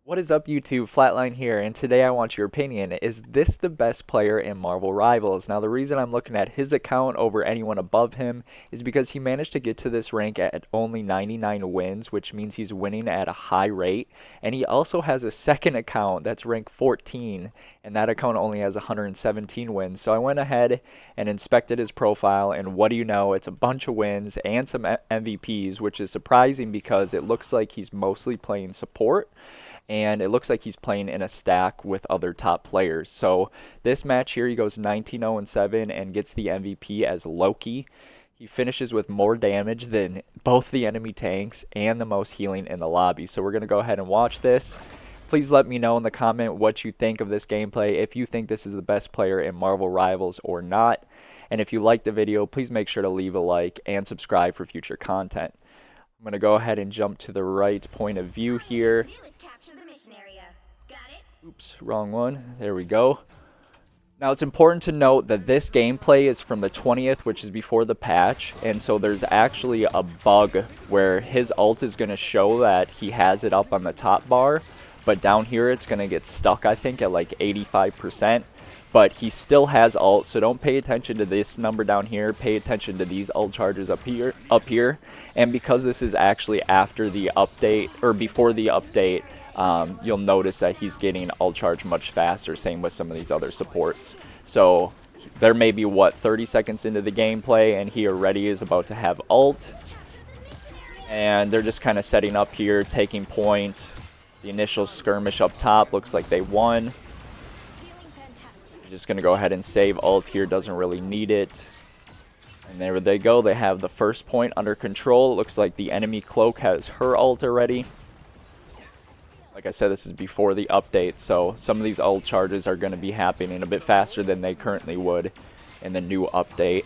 What is up, YouTube? Flatline here, and today I want your opinion. Is this the best player in Marvel Rivals? Now, the reason I'm looking at his account over anyone above him is because he managed to get to this rank at only 99 wins, which means he's winning at a high rate. And he also has a second account that's ranked 14, and that account only has 117 wins. So I went ahead and inspected his profile, and what do you know? It's a bunch of wins and some MVPs, which is surprising because it looks like he's mostly playing support. And it looks like he's playing in a stack with other top players. So this match here, he goes 19-0-7 and gets the MVP as Loki. He finishes with more damage than both the enemy tanks and the most healing in the lobby. So we're going to go ahead and watch this. Please let me know in the comment what you think of this gameplay, if you think this is the best player in Marvel Rivals or not. And if you liked the video, please make sure to leave a like and subscribe for future content. I'm going to go ahead and jump to the right point of view here. Oops, wrong one. There we go. Now, it's important to note that this gameplay is from the 20th, which is before the patch, and so there's actually a bug where his ult is going to show that he has it up on the top bar, but down here it's going to get stuck, I think, at like 85%. But he still has ult, so don't pay attention to this number down here. Pay attention to these ult charges up here. And because this is actually after the update, or before the update, you'll notice that he's getting ult charge much faster, same with some of these other supports. So there may be, 30 seconds into the gameplay, and he already is about to have ult. And they're just kind of setting up here, taking point. The initial skirmish up top looks like they won. Just going to go ahead and save ult here, doesn't really need it. And there they go, they have the first point under control. It looks like the enemy cloak has her ult already. Like I said, this is before the update, so some of these ult charges are going to be happening a bit faster than they currently would in the new update.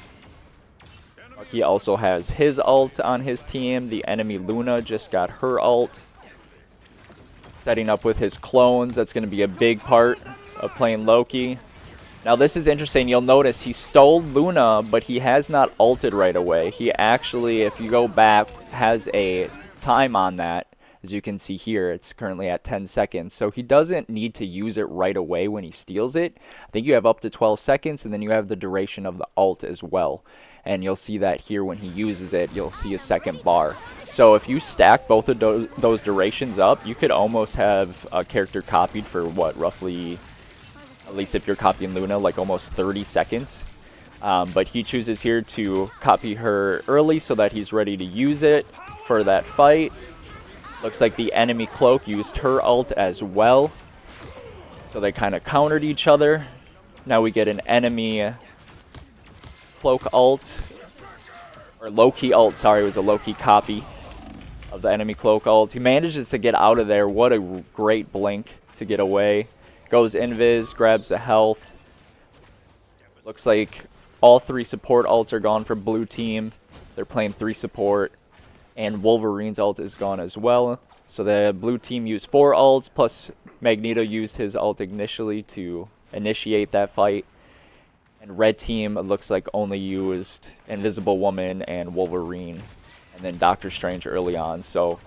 He also has his ult on his team. The enemy Luna just got her ult. Setting up with his clones, that's going to be a big part of playing Loki. Now this is interesting, you'll notice he stole Luna, but he has not ulted right away. He actually, if you go back, has a time on that. As you can see here, it's currently at 10 seconds. So he doesn't need to use it right away when he steals it. I think you have up to 12 seconds, and then you have the duration of the ult as well. And you'll see that here when he uses it, you'll see a second bar. So if you stack both of those durations up, you could almost have a character copied for what, roughly, at least if you're copying Luna, like almost 30 seconds. But he chooses here to copy her early so that he's ready to use it for that fight. Looks like the enemy cloak used her ult as well. So they kind of countered each other. Now we get an enemy cloak ult. Or Loki ult, sorry, it was a Loki copy of the enemy cloak ult. He manages to get out of there. What a great blink to get away. Goes invis, grabs the health. Looks like all three support ults are gone for blue team. They're playing 3 support. And Wolverine's ult is gone as well. So the blue team used 4 ults, plus Magneto used his ult initially to initiate that fight. And red team, it looks like, only used Invisible Woman and Wolverine. And then Doctor Strange early on. So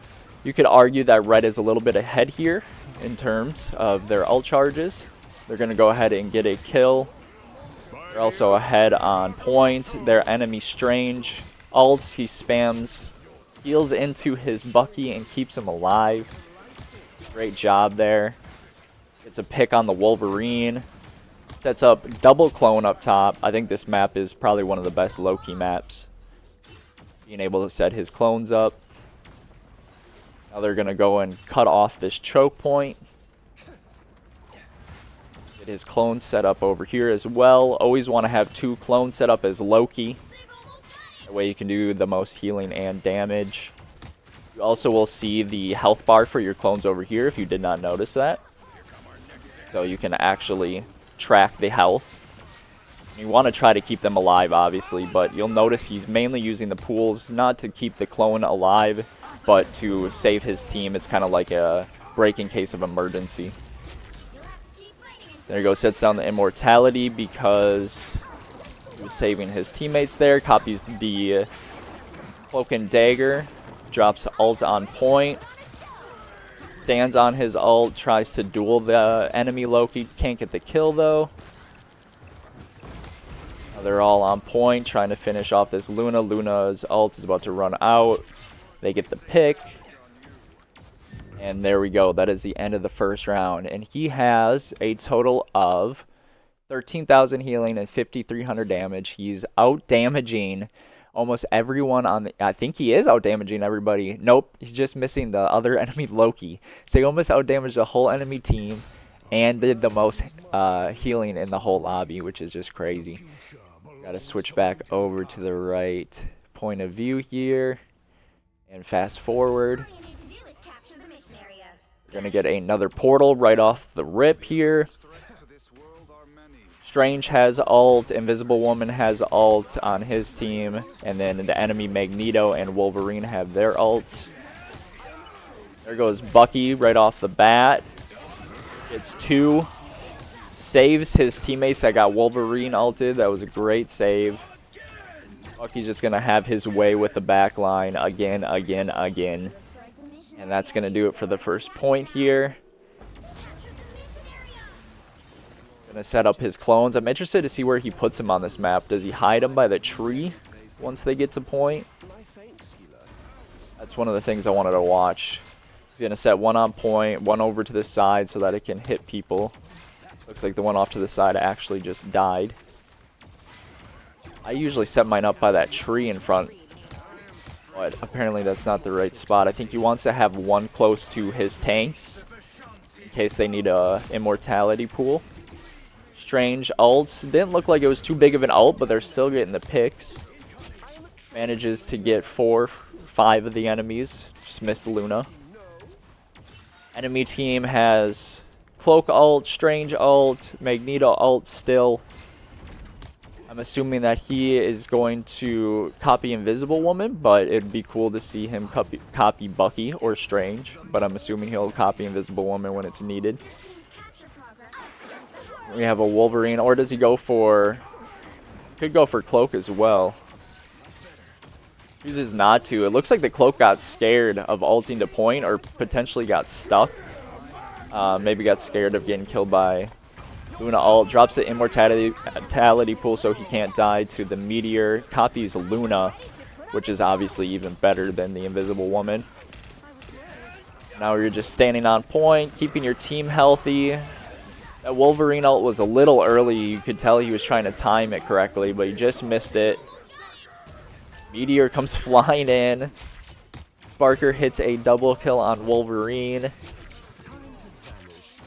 you could argue that red is a little bit ahead here in terms of their ult charges. They're going to go ahead and get a kill. They're also ahead on point. Their enemy Strange ults, he spams, heals into his Bucky and keeps him alive. Great job there. It's a pick on the Wolverine. Sets up double clone up top. I think this map is probably one of the best Loki maps. Being able to set his clones up. Now they're going to go and cut off this choke point. Get his clone set up over here as well. Always want to have 2 clones set up as Loki. That way you can do the most healing and damage. You also will see the health bar for your clones over here if you did not notice that. So you can actually track the health. You want to try to keep them alive, obviously, but you'll notice he's mainly using the pools not to keep the clone alive, but to save his team. It's kind of like a break in case of emergency. There you go, sets down the immortality because he was saving his teammates there. Copies the cloak and dagger. Drops ult on point. Stands on his ult, tries to duel the enemy Loki. Can't get the kill though. Now they're all on point, trying to finish off this Luna. Luna's ult is about to run out. They get the pick. And there we go. That is the end of the first round. And he has a total of 13,000 healing and 5,300 damage. He's out-damaging almost everyone on the... I think he is out-damaging everybody. Nope, he's just missing the other enemy Loki. So he almost out-damaged the whole enemy team and did the most healing in the whole lobby, which is just crazy. Gotta switch back over to the right point of view here and fast forward. We're gonna get another portal right off the rip here. Strange has ult, Invisible Woman has ult on his team, and then the enemy Magneto and Wolverine have their ults. There goes Bucky right off the bat. Gets 2. Saves his teammates that got Wolverine ulted. That was a great save. Bucky's just going to have his way with the back line again. And that's going to do it for the first point here. Gonna set up his clones. I'm interested to see where he puts them on this map. Does he hide them by the tree once they get to point? That's one of the things I wanted to watch. He's gonna set one on point, one over to the side so that it can hit people. Looks like the one off to the side actually just died. I usually set mine up by that tree in front, but apparently that's not the right spot. I think he wants to have one close to his tanks in case they need a immortality pool. Strange ult. Didn't look like it was too big of an ult, but they're still getting the picks. Manages to get 4, 5 of the enemies. Just missed Luna. Enemy team has Cloak ult, Strange ult, Magneto ult still. I'm assuming that he is going to copy Invisible Woman, but it'd be cool to see him copy Bucky or Strange. But I'm assuming he'll copy Invisible Woman when it's needed. We have a Wolverine, or does he go for... Could go for Cloak as well. Chooses not to. It looks like the Cloak got scared of ulting to point, or potentially got stuck. Maybe got scared of getting killed by Luna ult. Drops the immortality pool so he can't die to the Meteor. Copies Luna, which is obviously even better than the Invisible Woman. Now you're just standing on point, keeping your team healthy. That Wolverine ult was a little early. You could tell he was trying to time it correctly, but he just missed it. Meteor comes flying in. Sparker hits a double kill on Wolverine.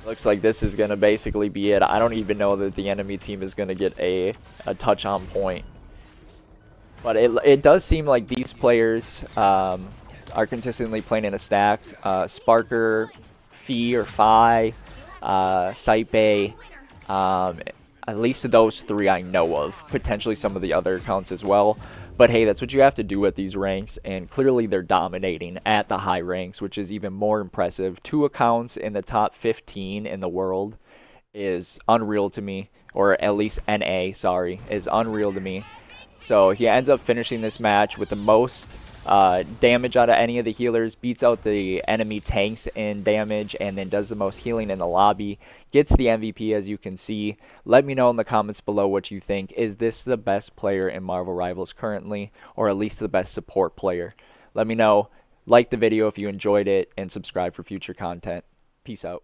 Looks like this is going to basically be it. I don't even know that the enemy team is going to get a touch on point. But it does seem like these players are consistently playing in a stack. Sparker, Fee or Phi, Sypeh, at least those 3 I know of. Potentially some of the other accounts as well. But hey, that's what you have to do at these ranks, and clearly they're dominating at the high ranks, which is even more impressive. 2 accounts in the top 15 in the world is unreal to me, or at least NA, sorry, is unreal to me. So he ends up finishing this match with the most damage out of any of the healers, beats out the enemy tanks in damage, and then does the most healing in the lobby. Gets the MVP, as you can see. Let me know in the comments below what you think. Is this the best player in Marvel Rivals currently, or at least the best support player? Let me know. Like the video if you enjoyed it, and subscribe for future content. Peace out.